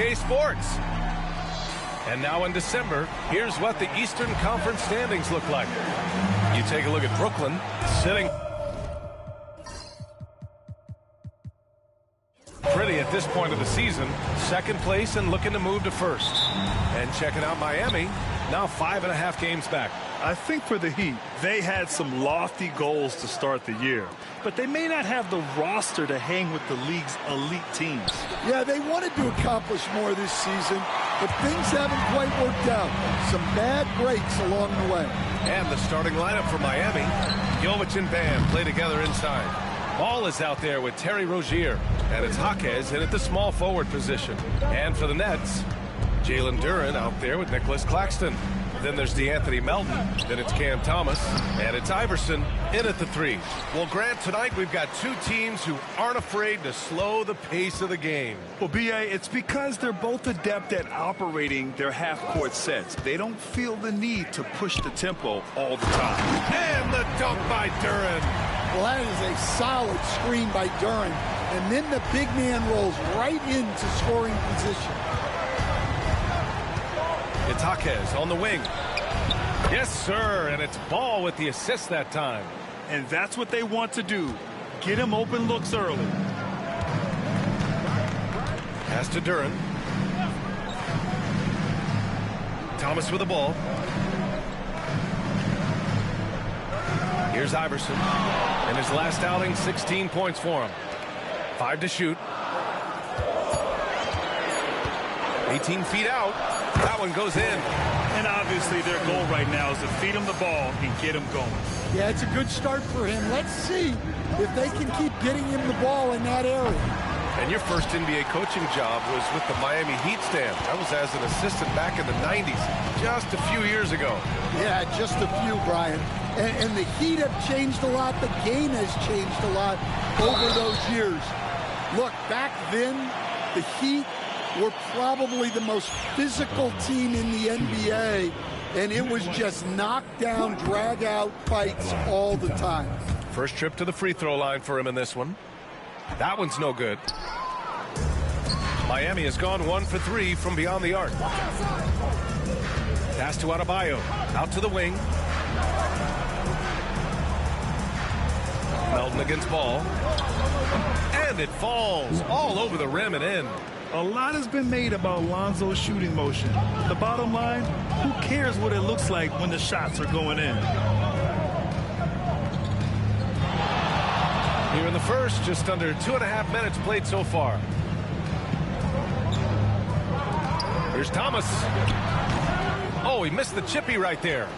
2K Sports. And now in December, here's what the Eastern Conference standings look like. You take a look at Brooklyn sitting pretty at this point of the season, second place and looking to move to first. And checking out Miami, now 5.5 games back. I think for the Heat, they had some lofty goals to start the year, but they may not have the roster to hang with the league's elite teams. Yeah, they wanted to accomplish more this season, but things haven't quite worked out. Some bad breaks along the way. And the starting lineup for Miami, Jovic and Bam play together inside. Ball is out there with Terry Rozier, and it's Jaquez in at the small forward position. And for the Nets, Jalen Duren out there with Nicholas Claxton. Then there's DeAnthony Melton. Then it's Cam Thomas. And it's Iverson in at the 3. Well, Grant, tonight we've got two teams who aren't afraid to slow the pace of the game. Well, B.A., it's because they're both adept at operating their half-court sets. They don't feel the need to push the tempo all the time. And the dunk by Duren. Well, that is a solid screen by Duren. And then the big man rolls right into scoring position. It's Jaquez on the wing. Yes, sir, and it's Ball with the assist that time. And that's what they want to do. Get him open looks early. Pass to Duren. Thomas with the ball. Here's Iverson. In his last outing, 16 points for him. 5 to shoot. 18 feet out. That one goes in. And obviously their goal right now is to feed him the ball and get him going. Yeah, it's a good start for him. Let's see if they can keep getting him the ball in that area. And your first NBA coaching job was with the Miami Heat stand. That was as an assistant back in the 90s, just a few years ago. Yeah, just a few, Brian. And the Heat have changed a lot. The game has changed a lot over those years. Look, back then, the Heat were probably the most physical team in the NBA, and it was just knockdown, drag-out fights all the time. First trip to the free throw line for him in this one. That one's no good. Miami has gone 1 for 3 from beyond the arc. Pass to Adebayo. Out to the wing. Melton against Ball. And it falls all over the rim and in. A lot has been made about Lonzo's shooting motion. The bottom line, who cares what it looks like when the shots are going in? Here in the first, just under 2.5 minutes played so far. Here's Thomas. Oh, he missed the chippy right there.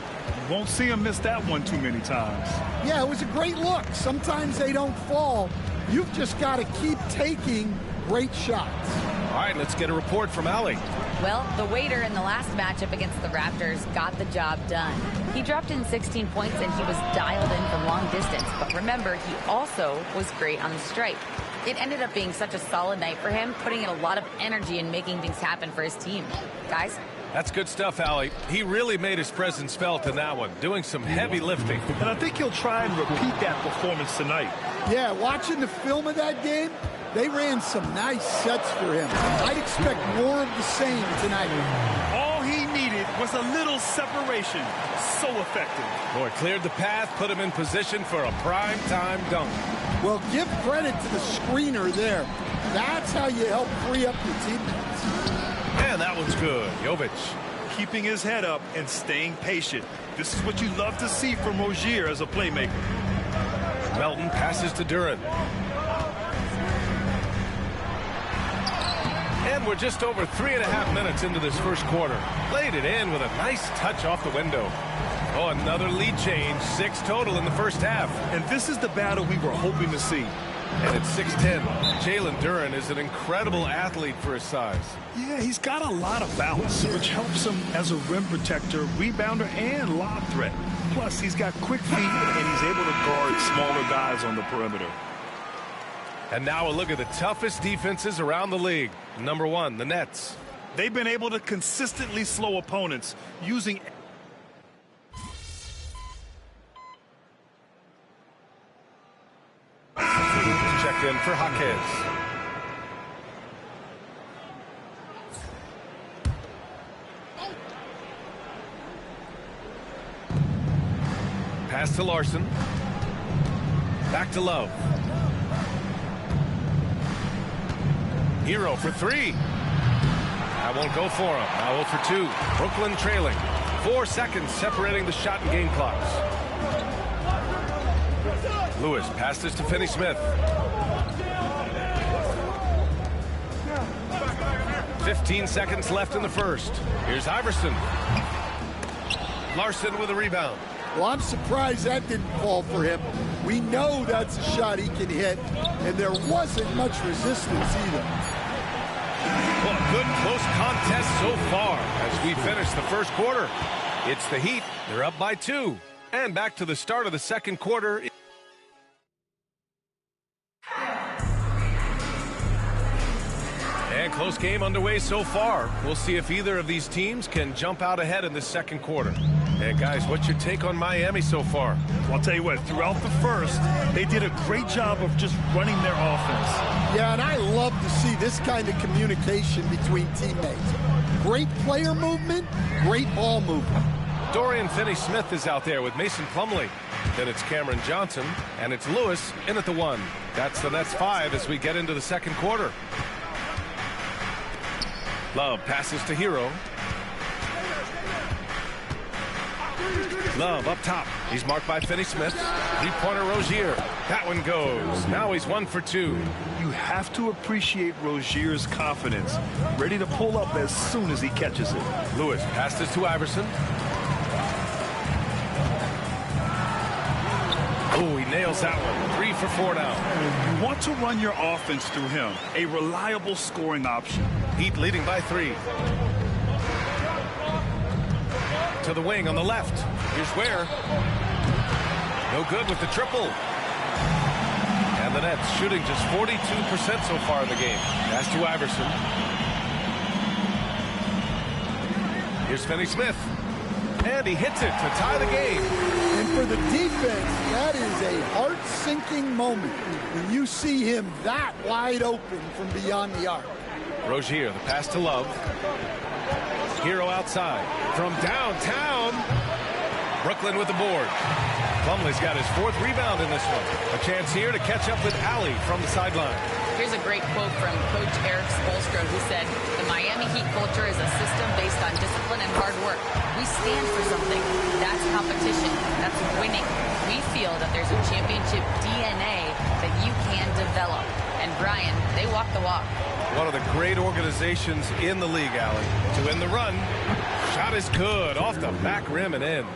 You won't see him miss that one too many times. Yeah, it was a great look. Sometimes they don't fall. You've just got to keep taking great shots. All right, let's get a report from Allie. Well, the waiter in the last matchup against the Raptors got the job done. He dropped in 16 points and he was dialed in from long distance. But remember, he also was great on the stripe. It ended up being such a solid night for him, putting in a lot of energy and making things happen for his team. Guys? That's good stuff, Allie. He really made his presence felt in that one, doing some heavy lifting. And I think he'll try and repeat that performance tonight. Yeah, watching the film of that game, they ran some nice sets for him. I'd expect more of the same tonight. All he needed was a little separation. So effective. Boy, cleared the path, put him in position for a prime-time dunk. Well, give credit to the screener there. That's how you help free up your teammates. And that one's good. Jovic. Keeping his head up and staying patient. This is what you love to see from Rozier as a playmaker. Melton passes to Duren. And we're just over 3.5 minutes into this first quarter. Played it in with a nice touch off the window. Oh, another lead change. 6 total in the first half. And this is the battle we were hoping to see. And it's 6'10". Jalen Duren is an incredible athlete for his size. Yeah, he's got a lot of bounce, which helps him as a rim protector, rebounder, and lob threat. Plus, he's got quick feet, and he's able to guard smaller guys on the perimeter. And now a look at the toughest defenses around the league. Number 1, the Nets. They've been able to consistently slow opponents using... Checked in for Jaquez. Pass to Larson. Back to Love. Hero for three. That won't go for him. Now 0 for 2. Brooklyn trailing. 4 seconds separating the shot and game clocks. Lewis passes to Finney-Smith. 15 seconds left in the first. Here's Iverson. Larson with a rebound. Well, I'm surprised that didn't fall for him. We know that's a shot he can hit, and there wasn't much resistance either. Well, a good close contest so far as we finish the first quarter. It's the Heat. They're up by 2. And back to the start of the second quarter. And close game underway so far. We'll see if either of these teams can jump out ahead in the second quarter. And guys, what's your take on Miami so far? Well, I'll tell you what, throughout the first, they did a great job of just running their offense. Yeah, and I love to see this kind of communication between teammates. Great player movement, great ball movement. Dorian Finney-Smith is out there with Mason Plumlee. Then it's Cameron Johnson, and it's Lewis in at the 1. That's the Nets 5 as we get into the second quarter. Love passes to Hero. Love up top. He's marked by Finney-Smith. Three-pointer Rozier. That one goes. Now he's 1 for 2. You have to appreciate Rozier's confidence. Ready to pull up as soon as he catches it. Lewis passes to Iverson. Oh, he nails that one. 3 for 4 now. You want to run your offense through him. A reliable scoring option. Heat leading by 3. To the wing on the left. Here's Ware. No good with the triple. And the Nets shooting just 42% so far in the game. Pass to Iverson. Here's Finney-Smith. And he hits it to tie the game. And for the defense, that is a heart-sinking moment when you see him that wide open from beyond the arc. Rozier, the pass to Love. Hero outside. From downtown. Brooklyn with the board. Plumlee's got his 4th rebound in this one. A chance here to catch up with Allie from the sideline. Here's a great quote from Coach Eric Spoelstra, who said, "The Miami Heat culture is a system based on discipline and hard work. We stand for something. That's competition. That's winning. We feel that there's a championship DNA that you can develop." And Brian, they walk the walk. One of the great organizations in the league, Allie. To win the run. Shot is good. Off the back rim and in.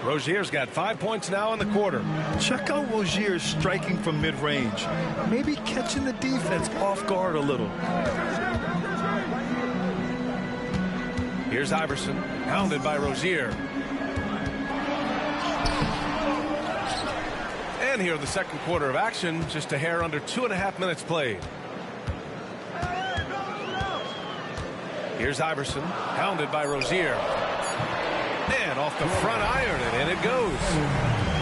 Rozier's got 5 points now in the quarter. Check out Rozier striking from mid-range. Maybe catching the defense off guard a little. Here's Iverson, pounded by Rozier. And here in the second quarter of action, just a hair under 2.5 minutes played. Here's Iverson, pounded by Rozier. And off the front iron, and in it goes.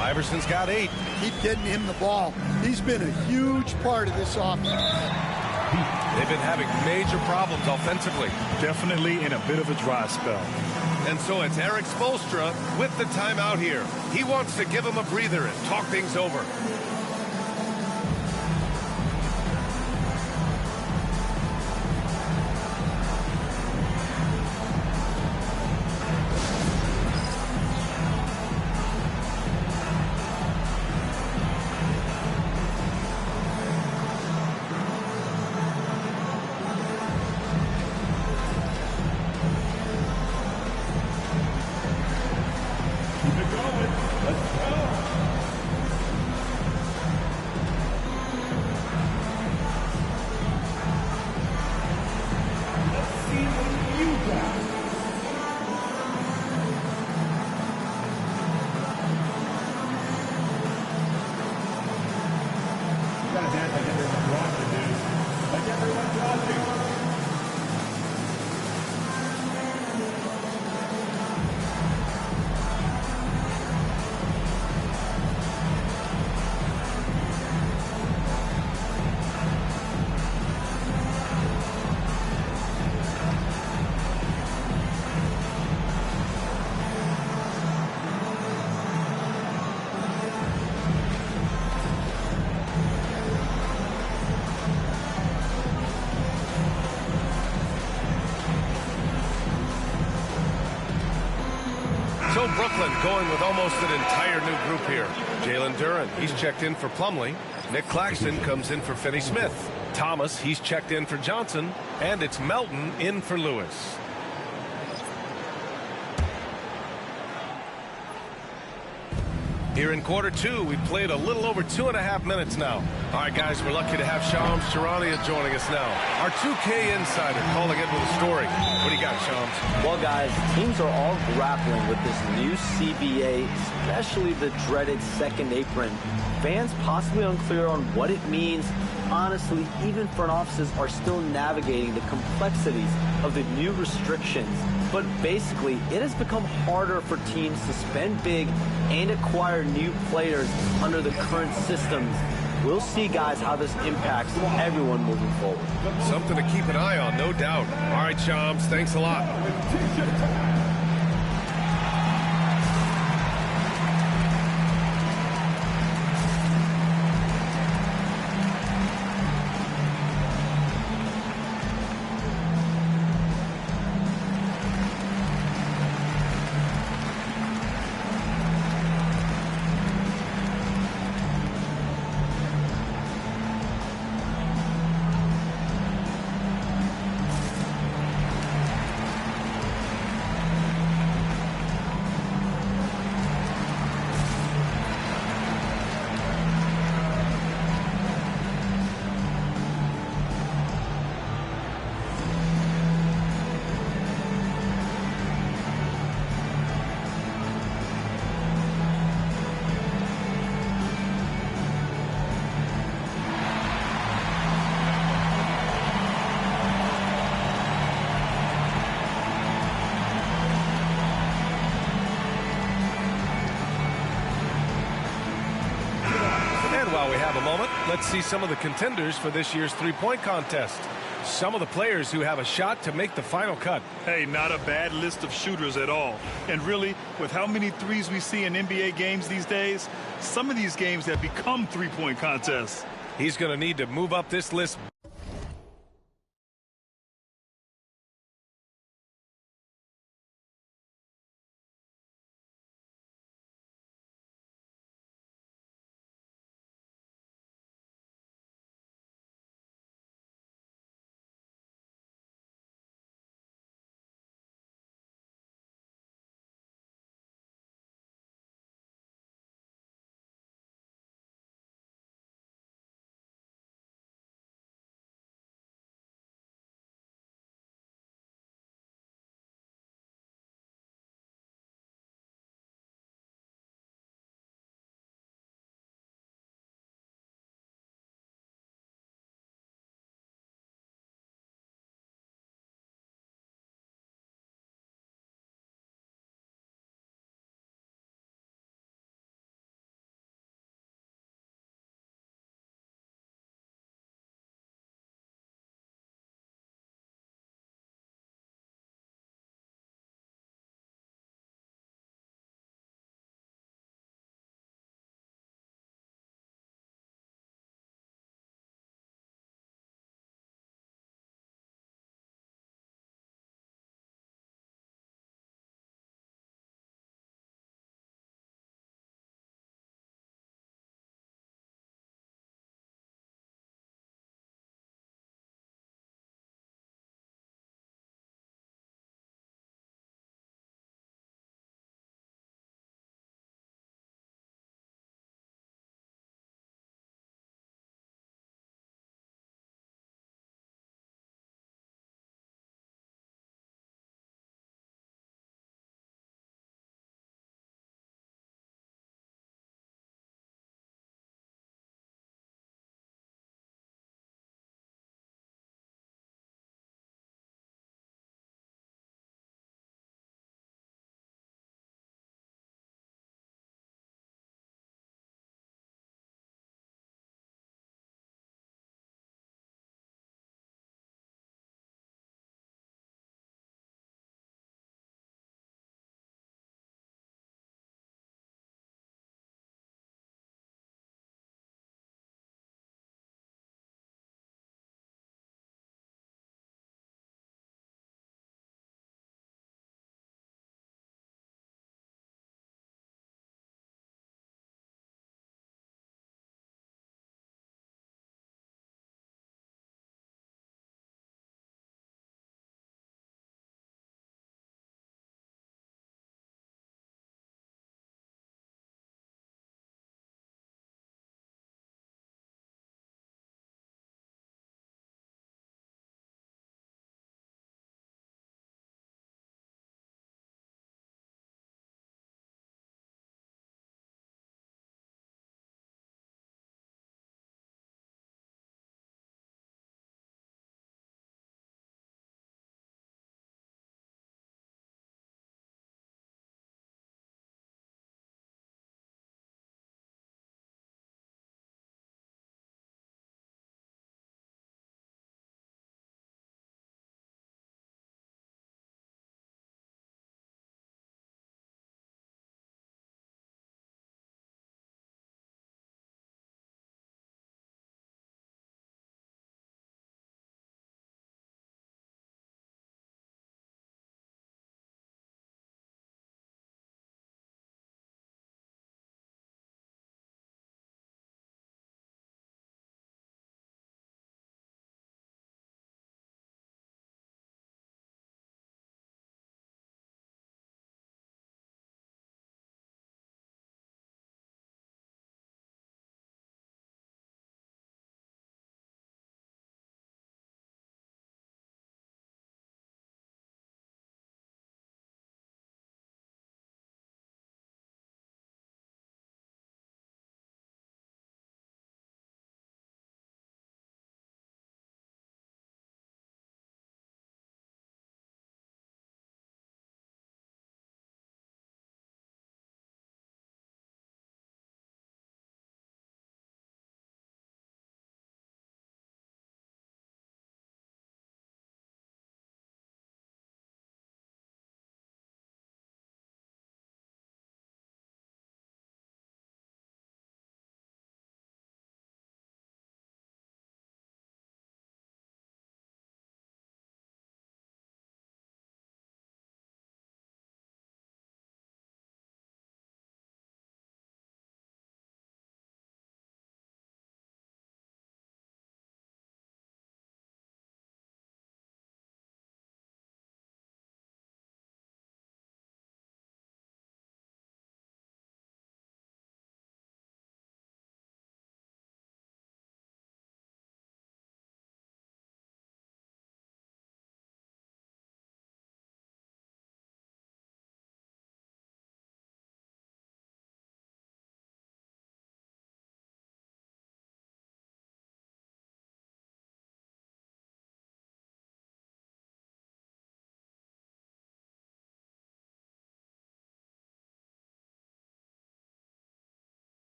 Iverson's got 8. Keep getting him the ball. He's been a huge part of this offense. They've been having major problems offensively. Definitely in a bit of a dry spell. And so it's Eric Spoelstra with the timeout here. He wants to give him a breather and talk things over. So Brooklyn going with almost an entire new group here. Jalen Duren, he's checked in for Plumlee. Nick Claxton comes in for Finney-Smith. Thomas, he's checked in for Johnson. And it's Melton in for Lewis. Here in quarter two, we've played a little over 2.5 minutes now. All right, guys, we're lucky to have Shams Charania joining us now. Our 2K insider calling in with a story. What do you got, Shams? Well, guys, teams are all grappling with this new CBA, especially the dreaded second apron. Fans possibly unclear on what it means. Honestly, even front offices are still navigating the complexities of the new restrictions. But basically, it has become harder for teams to spend big and acquire new players under the current systems. We'll see, guys, how this impacts everyone moving forward. Something to keep an eye on, no doubt. All right, Shams, thanks a lot. While we have a moment, let's see some of the contenders for this year's three-point contest. Some of the players who have a shot to make the final cut. Hey, not a bad list of shooters at all. And really, with how many threes we see in NBA games these days, some of these games have become three-point contests. He's going to need to move up this list.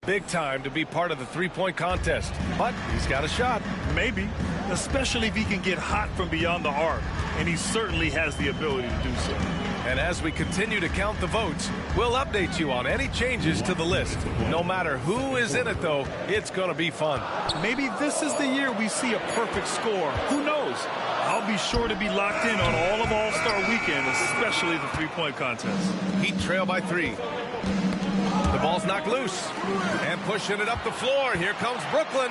big time to be part of the three-point contest. But he's got a shot. Maybe, especially if he can get hot from beyond the arc. And he certainly has the ability to do so. And as we continue to count the votes, we'll update you on any changes to the list. No matter who is in it, though, it's going to be fun. Maybe this is the year we see a perfect score. Who knows? I'll be sure to be locked in on all of All-Star Weekend, especially the three-point contest. Heat trail by 3. The ball's knocked loose. And pushing it up the floor. Here comes Brooklyn.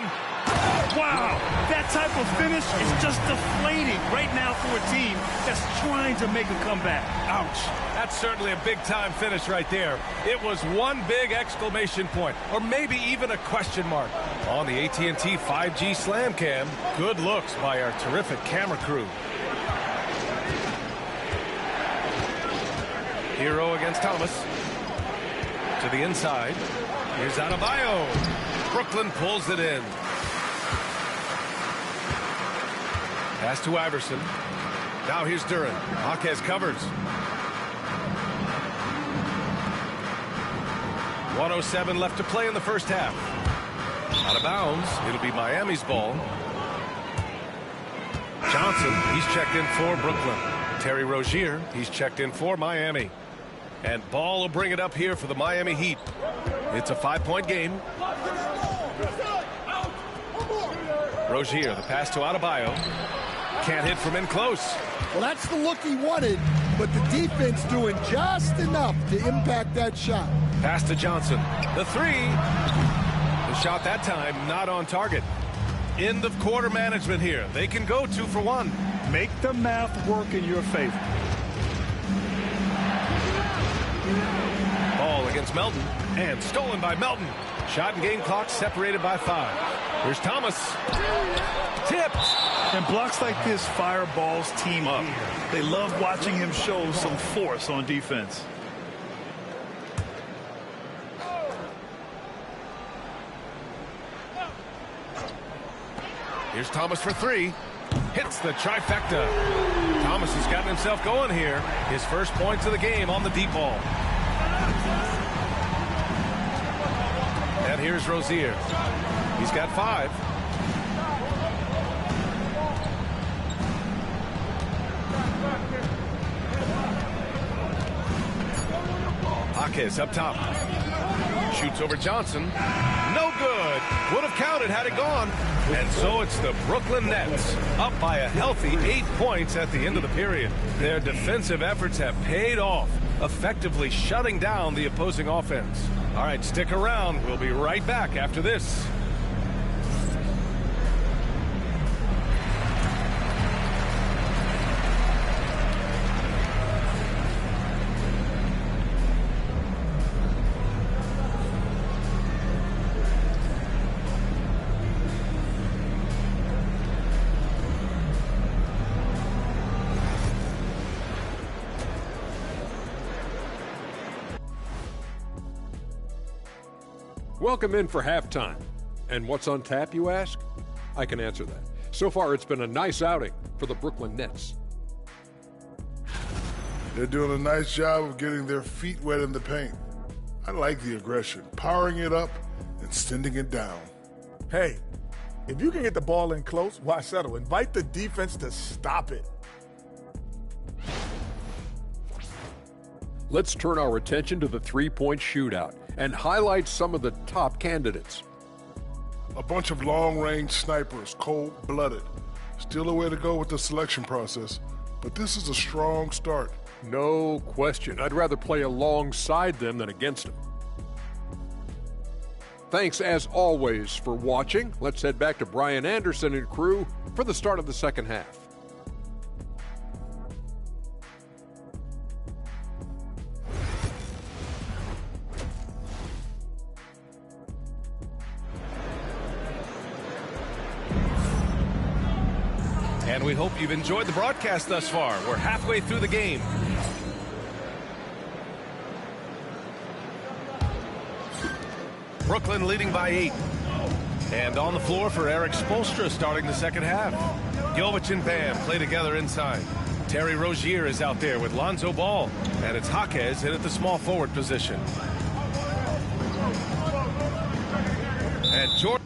Wow, that type of finish is just deflating right now for a team that's trying to make a comeback. Ouch. That's certainly a big-time finish right there. It was one big exclamation point, or maybe even a question mark. On the AT&T 5G Slam Cam, good looks by our terrific camera crew. Hero against Thomas. To the inside. Here's Adebayo. Brooklyn pulls it in. Pass to Iverson. Now here's Duren. Jaquez covers. 1:07 left to play in the first half. Out of bounds. It'll be Miami's ball. Johnson, he's checked in for Brooklyn. Terry Rozier, he's checked in for Miami. And Ball will bring it up here for the Miami Heat. It's a 5-point game. Rozier, the pass to Adebayo. Can't hit from in close. Well, that's the look he wanted, but the defense doing just enough to impact that shot. Pass to Johnson. The 3. The shot that time not on target. End of quarter management here. They can go 2 for 1. Make the math work in your favor. Ball against Melton. And stolen by Melton. Shot and game clock separated by 5. Here's Thomas. Tipped. And blocks like this fire Ball's team up. They love watching him show some force on defense. Here's Thomas for 3. Hits the trifecta. Thomas has gotten himself going here. His first points of the game on the deep ball. And here's Rozier. He's got 5. Jaquez up top. Shoots over Johnson. No good. Would have counted had it gone. And so it's the Brooklyn Nets up by a healthy 8 points at the end of the period. Their defensive efforts have paid off, effectively shutting down the opposing offense. All right, stick around. We'll be right back after this. Welcome in for halftime. And what's on tap, you ask? I can answer that. So far, it's been a nice outing for the Brooklyn Nets. They're doing a nice job of getting their feet wet in the paint. I like the aggression, powering it up and sending it down. Hey, if you can get the ball in close, why settle? Invite the defense to stop it. Let's turn our attention to the three-point shootout and highlight some of the top candidates. A bunch of long-range snipers, cold-blooded. Still a way to go with the selection process, but this is a strong start. No question. I'd rather play alongside them than against them. Thanks, as always, for watching. Let's head back to Brian Anderson and crew for the start of the second half. And we hope you've enjoyed the broadcast thus far. We're halfway through the game. Brooklyn leading by 8. And on the floor for Eric Spoelstra starting the second half. Jovic and Bam play together inside. Terry Rozier is out there with Lonzo Ball. And it's Jaquez in at the small forward position. And Jordan.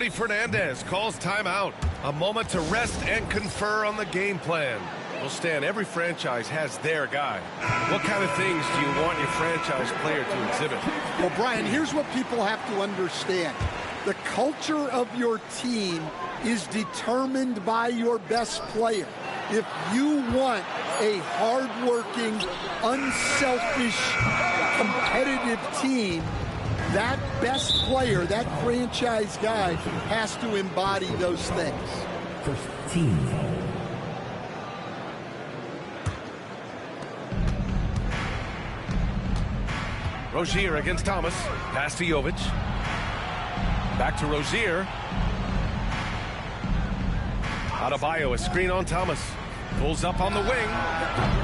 Fernandez calls timeout. A moment to rest and confer on the game plan. Well, Stan, every franchise has their guy. What kind of things do you want your franchise player to exhibit? Well, Brian, here's what people have to understand. The culture of your team is determined by your best player. If you want a hardworking, unselfish, competitive team, that best player, that franchise guy, has to embody those things. First team. Rozier against Thomas. Pass to Jovic. Back to Rozier. Adebayo, a screen on Thomas. Pulls up on the wing.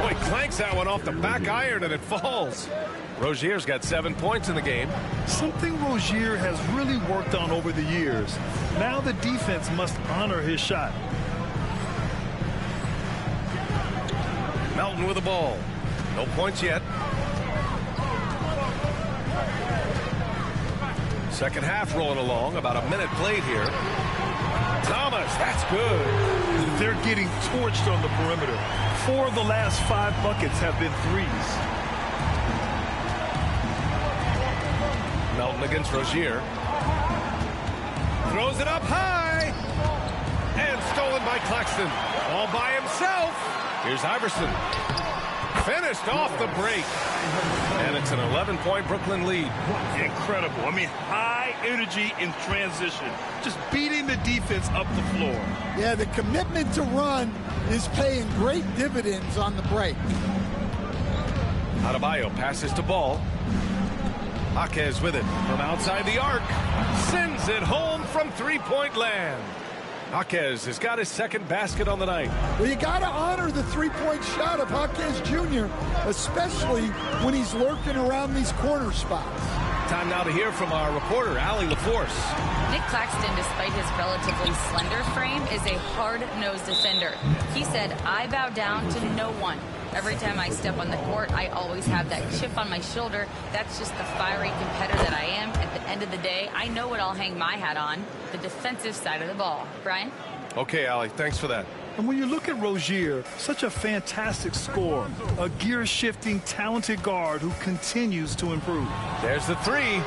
Boy, clanks that one off the back iron and it falls. Rozier's got 7 points in the game. Something Rozier has really worked on over the years. Now the defense must honor his shot. Melton with the ball. No points yet. Second half rolling along. About a minute played here. Thomas, that's good. They're getting torched on the perimeter. 4 of the last 5 buckets have been threes. Melton against Rozier. Throws it up high. And stolen by Claxton. All by himself. Here's Iverson. Finished off the break. And it's an 11-point Brooklyn lead. Incredible. I mean, high energy in transition. Just beating the defense up the floor. Yeah, the commitment to run is paying great dividends on the break. Adebayo passes to Ball. Jaquez with it from outside the arc. Sends it home from three-point land. Jaquez has got his second basket on the night. Well, you got to honor the three-point shot of Jaquez Jr., especially when he's lurking around these corner spots. Time now to hear from our reporter, Allie LaForce. Nick Claxton, despite his relatively slender frame, is a hard-nosed defender. He said, "I bow down to no one. Every time I step on the court, I always have that chip on my shoulder. That's just the fiery competitor that I am. At the end of the day, I know what I'll hang my hat on, the defensive side of the ball." Brian? Okay, Allie, thanks for that. And when you look at Rozier, such a fantastic scorer, a gear-shifting, talented guard who continues to improve. There's the three.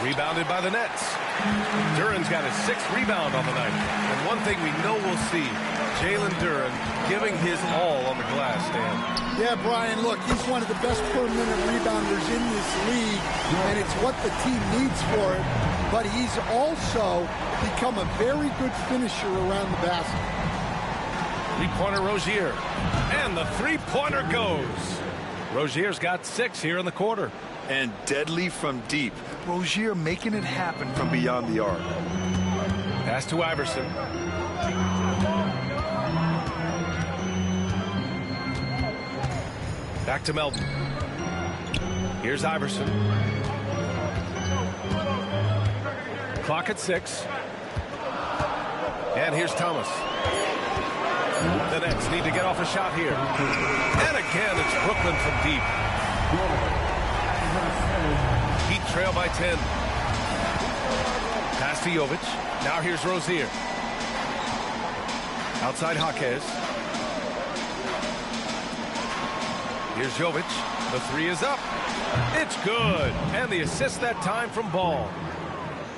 Rebounded by the Nets. Duren's got his 6th rebound on the night. And one thing we know we'll see, Jalen Duren giving his all on the glass, Stan. Yeah, Brian, look, he's one of the best per-minute rebounders in this league, and it's what the team needs for it. But he's also become a very good finisher around the basket. Three-pointer Rozier. And the three-pointer goes. Rozier's got 6 here in the quarter. And deadly from deep. Rozier making it happen from beyond the arc. Pass to Iverson. Back to Melton. Here's Iverson. Clock at 6. And here's Thomas. The Nets need to get off a shot here. And again, it's Brooklyn from deep. Heat trail by 10. Pass to Jovic. Now here's Rozier. Outside Jaquez. Here's Jovic. The 3 is up. It's good. And the assist that time from Ball.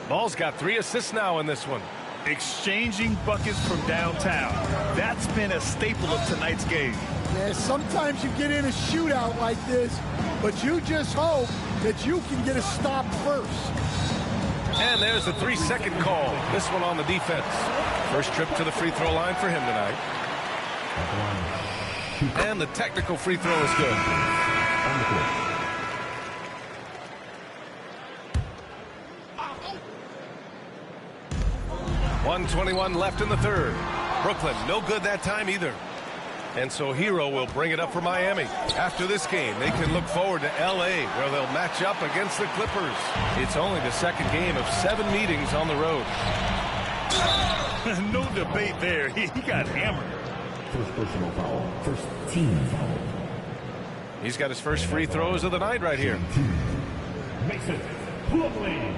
Ball's got 3 assists now in this one. Exchanging buckets from downtown. That's been a staple of tonight's game. Yeah, sometimes you get in a shootout like this, but you just hope that you can get a stop first. And there's the 3-second call. This one on the defense. First trip to the free throw line for him tonight. And the technical free throw is good. 1:21 left in the third. Brooklyn, no good that time either. And so Hero will bring it up for Miami. After this game, they can look forward to L.A., where they'll match up against the Clippers. It's only the second game of 7 meetings on the road. No debate there. He got hammered. First personal foul. First team foul. He's got his first free throws of the night right here. Mason Plumlee.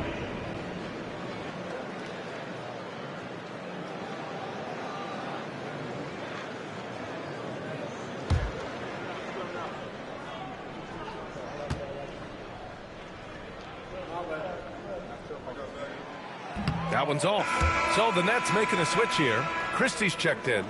That one's off. So the Nets making a switch here. Christie's checked in.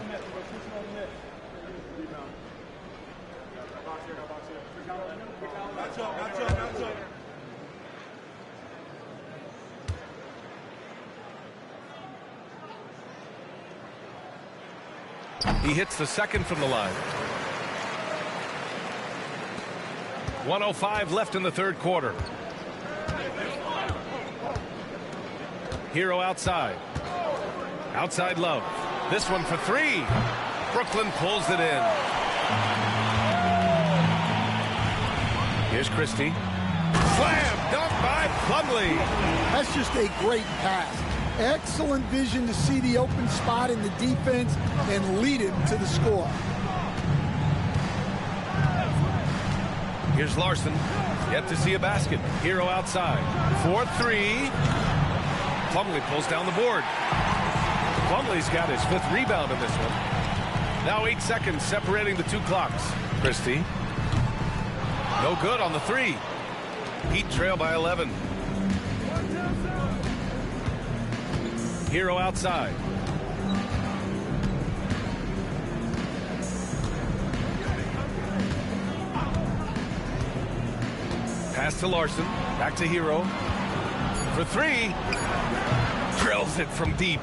He hits the second from the line. 1:05 left in the third quarter. Hero outside. Outside Love. This one for three. Brooklyn pulls it in. Here's Christie. Slam dunk by Plumlee. That's just a great pass. Excellent vision to see the open spot in the defense and lead him to the score. Here's Larson. Yet to see a basket. Hero outside. 4-3. Plumlee pulls down the board. Plumlee's got his fifth rebound in this one. Now 8 seconds separating the two clocks. Christie. No good on the three. Heat trail by 11. Hero outside. Pass to Larson. Back to Hero. For three. Drills it from deep.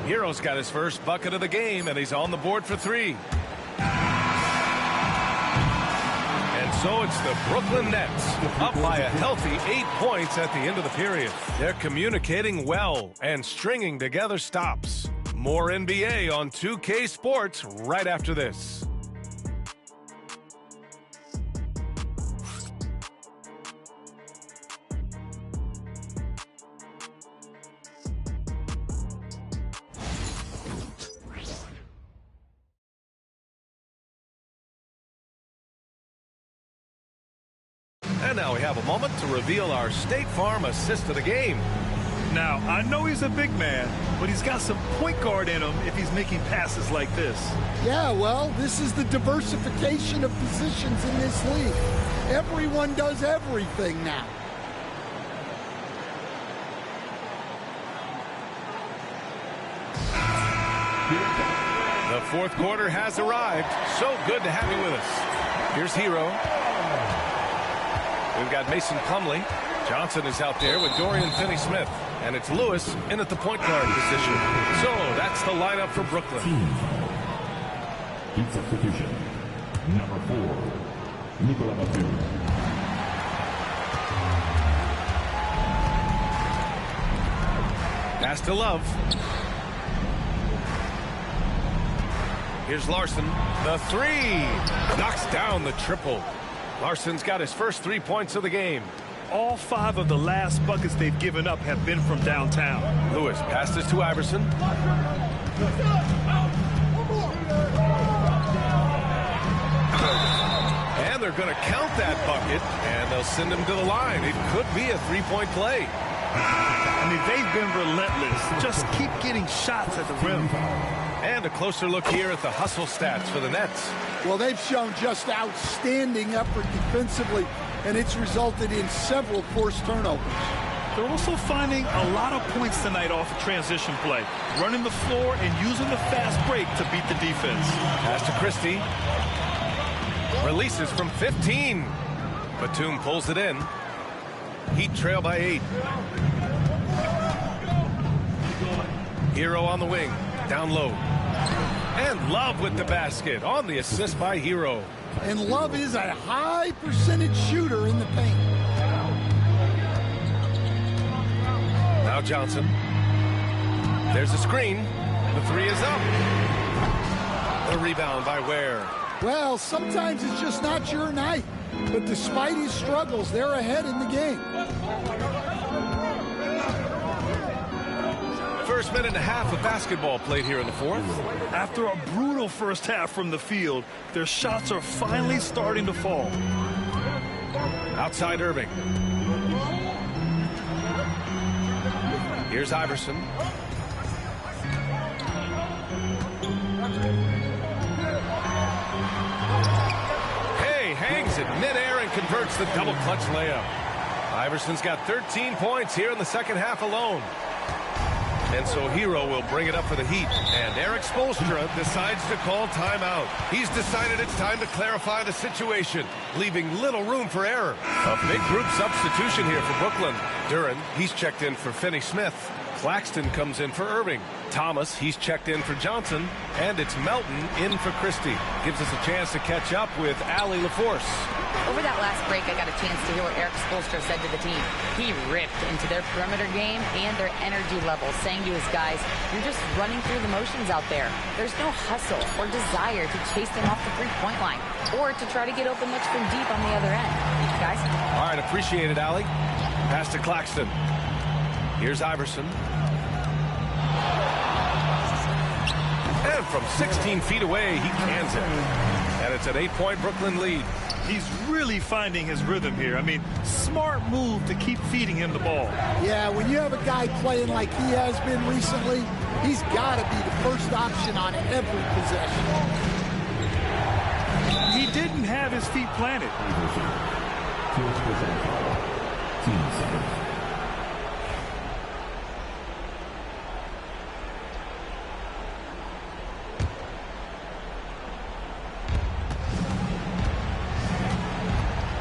Hero's got his first bucket of the game, and he's on the board for three. And so it's the Brooklyn Nets up by a healthy 8 points at the end of the period. They're communicating well and stringing together stops. More NBA on 2K Sports right after this. And now we have a moment to reveal our State Farm assist of the game. Now, I know he's a big man, but he's got some point guard in him if he's making passes like this. Yeah, well, this is the diversification of positions in this league. Everyone does everything now. The fourth quarter has arrived. So good to have you with us. Here's Hero. We've got Mason Plumlee. Johnson is out there with Dorian Finney-Smith. And it's Lewis in at the point guard position. So that's the lineup for Brooklyn. In substitution, number 4, Nicola Batum. Pass to Love. Here's Larson. The three. Knocks down the triple. Larson's got his first 3 points of the game. All 5 of the last buckets they've given up have been from downtown. Lewis passes to Iverson. And they're going to count that bucket, and they'll send him to the line. It could be a three-point play. I mean, they've been relentless. Just keep getting shots at the rim. And a closer look here at the hustle stats for the Nets. Well, they've shown just outstanding effort defensively, and it's resulted in several forced turnovers. They're also finding a lot of points tonight off of transition play, running the floor and using the fast break to beat the defense. Pass to Christie. Releases from 15. Batum pulls it in. Heat trail by 8. Hero on the wing. Down low. And Love with the basket on the assist by Hero. And Love is a high percentage shooter in the paint. Now Johnson. There's a screen. The three is up. The rebound by Ware. Well, sometimes it's just not your night. But despite his struggles, they're ahead in the game. First minute and a half of basketball played here in the fourth. After a brutal first half from the field, their shots are finally starting to fall. Outside Irving. Here's Iverson. Hay hangs it midair and converts the double clutch layup. Iverson's got 13 points here in the second half alone. And so Hero will bring it up for the Heat. And Erik Spoelstra decides to call timeout. He's decided it's time to clarify the situation, leaving little room for error. A big group substitution here for Brooklyn. Duren, he's checked in for Finney-Smith. Claxton comes in for Irving. Thomas, he's checked in for Johnson. And it's Melton in for Christie. Gives us a chance to catch up with Allie LaForce. Over that last break, I got a chance to hear what Erik Spoelstra said to the team. He ripped into their perimeter game and their energy level, saying to his guys, you're just running through the motions out there. There's no hustle or desire to chase them off the three-point line or to try to get open looks from deep on the other end. Guys? All right, appreciate it, Allie. Pass to Claxton. Here's Iverson. And from 16 feet away, he cans it. And it's an 8-point Brooklyn lead. He's really finding his rhythm here. I mean, smart move to keep feeding him the ball. Yeah, when you have a guy playing like he has been recently, he's got to be the first option on every possession. He didn't have his feet planted.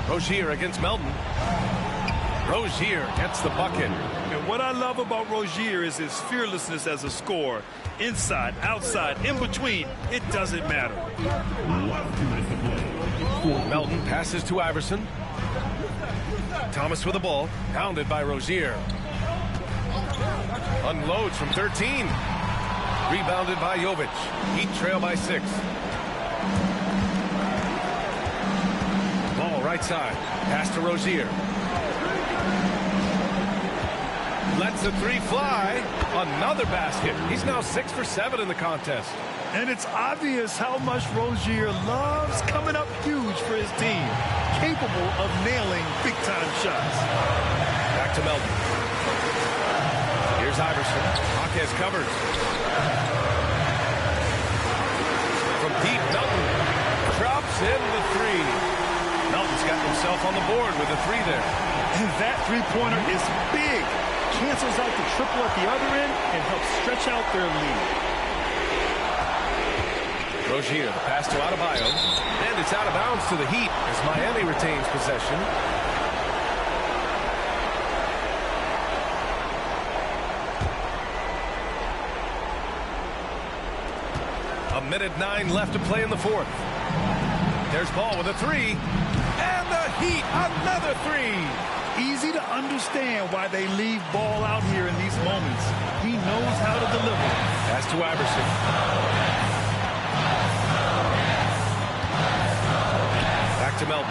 Rozier against Melton. Rozier gets the bucket. And what I love about Rozier is his fearlessness as a scorer. Inside, outside, in between, it doesn't matter. Melton passes to Iverson. Thomas with the ball, pounded by Rozier. Unloads from 13. Rebounded by Jovic. Heat trail by 6. Ball right side. Pass to Rozier. Lets the three fly. Another basket. He's now 6 for 7 in the contest. And it's obvious how much Rozier loves coming up huge for his team. Capable of nailing big-time shots. Back to Melton. Here's Iverson. Jaquez covers. From deep, Melton drops in the three. Melton's got himself on the board with a three there. And that three-pointer is big. Cancels out the triple at the other end and helps stretch out their lead. Rozier, the pass to Adebayo. And it's out of bounds to the Heat as Miami retains possession. A minute 9 left to play in the fourth. There's Ball with a three. And the Heat, another three. Easy to understand why they leave Ball out here in these moments. He knows how to deliver. Pass to Iverson. Back to Melton.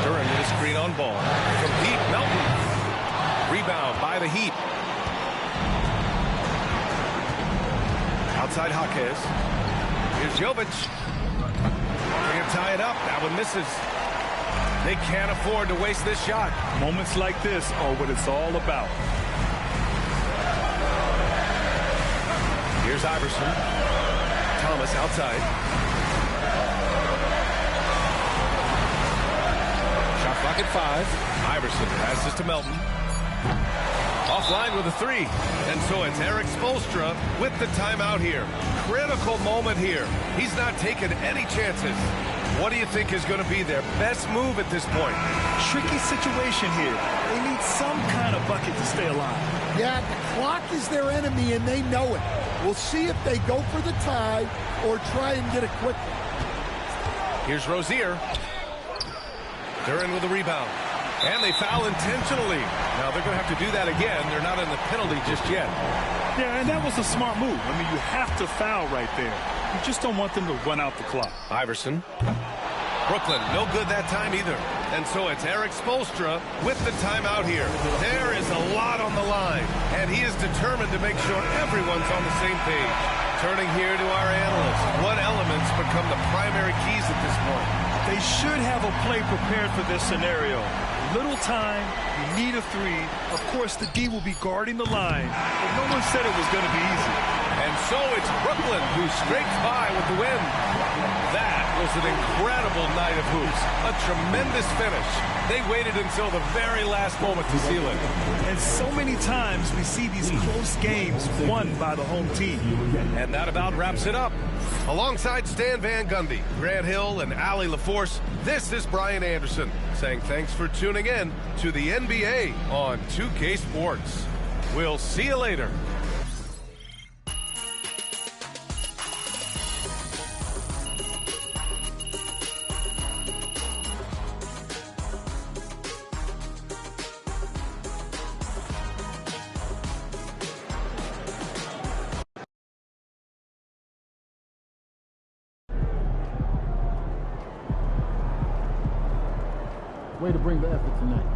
Duren with a screen on Ball. From deep, Melton. Rebound by the Heat. Outside Jaquez. Here's Jovic. They're gonna tie it up. That one misses. They can't afford to waste this shot. Moments like this are what it's all about. Here's Iverson. Thomas outside. Shot clock at 5. Iverson passes to Melton. Offline with a three. And so it's Erik Spoelstra with the timeout here. Critical moment here. He's not taking any chances. What do you think is going to be their best move at this point? Tricky situation here. They need some kind of bucket to stay alive. Yeah, the clock is their enemy, and they know it. We'll see if they go for the tie or try and get it quickly. Here's Rozier. Duren with the rebound. And they foul intentionally. Now they're going to have to do that again. They're not in the penalty just yet. Yeah, and that was a smart move. I mean, you have to foul right there. You just don't want them to run out the clock. Iverson. Brooklyn, no good that time either. And so it's Erik Spoelstra with the timeout here. There is a lot on the line, and he is determined to make sure everyone's on the same page. Turning here to our analysts, what elements become the primary keys at this point? They should have a play prepared for this scenario. Little time, you need a three. Of course, the D will be guarding the line, but no one said it was going to be easy. And so it's Brooklyn who scrapes by with the win. That was an incredible night of hoops. A tremendous finish. They waited until the very last moment to seal it. And so many times we see these close games won by the home team. And that about wraps it up. Alongside Stan Van Gundy, Grant Hill, and Allie LaForce, this is Brian Anderson saying thanks for tuning in to the NBA on 2K Sports. We'll see you later. Way to bring the effort tonight.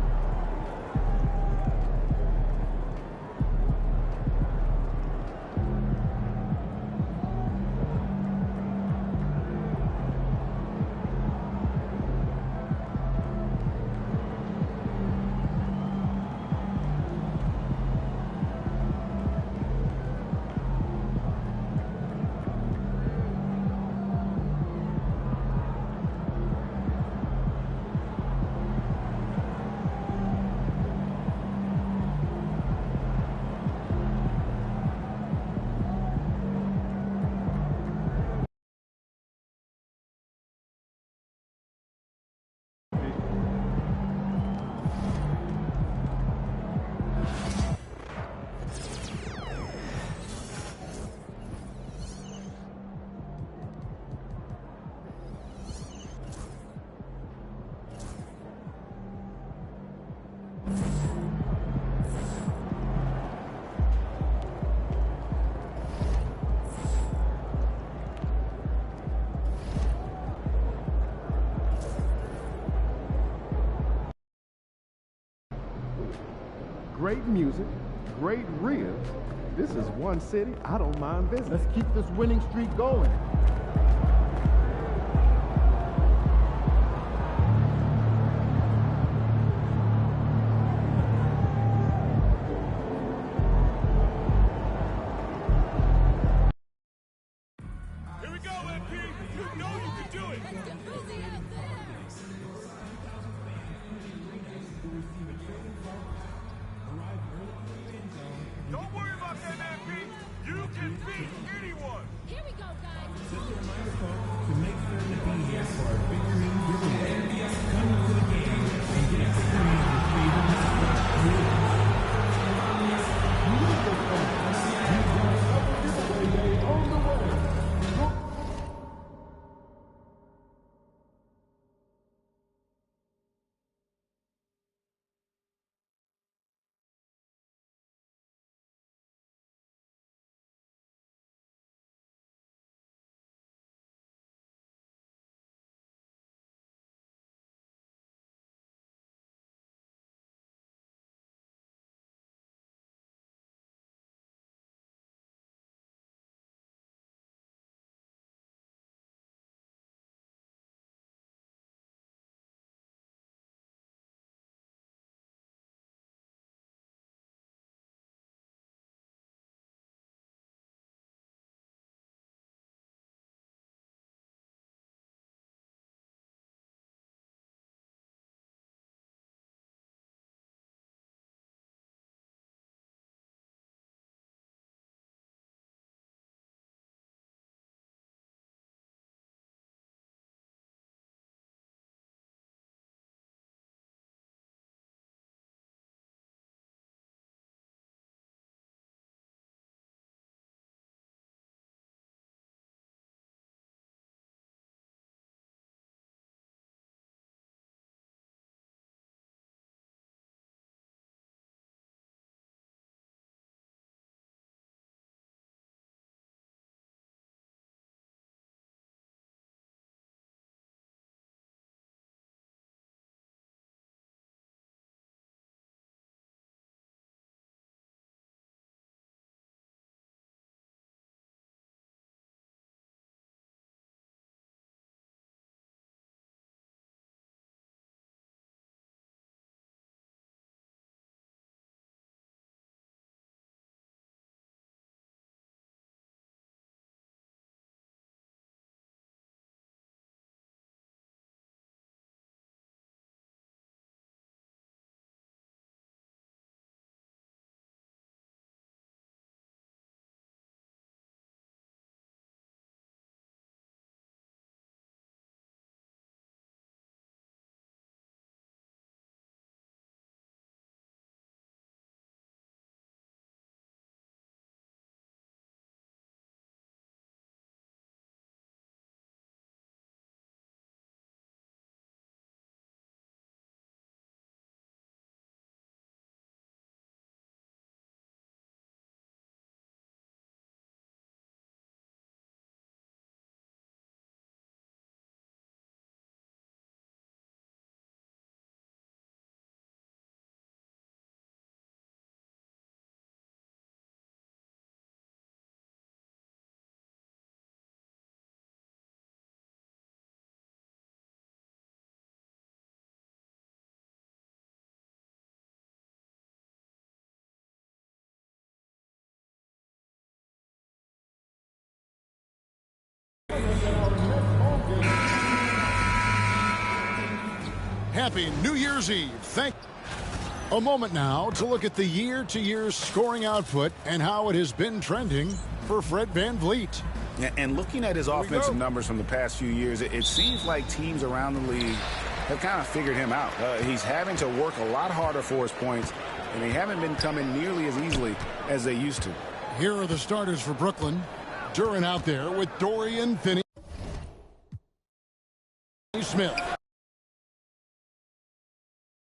Great music, great ribs. This is one city I don't mind visiting. Let's keep this winning streak going. Here we go, MP. You know you can do it. Don't worry about that, MP. You can beat anyone. Here we go, guys. Happy New Year's Eve. A moment now to look at the year-to-year scoring output and how it has been trending for Fred VanVleet. And looking at his offensive numbers from the past few years, it seems like teams around the league have kind of figured him out. He's having to work a lot harder for his points, and they haven't been coming nearly as easily as they used to. Here are the starters for Brooklyn. Duren out there with Dorian Finney-Smith.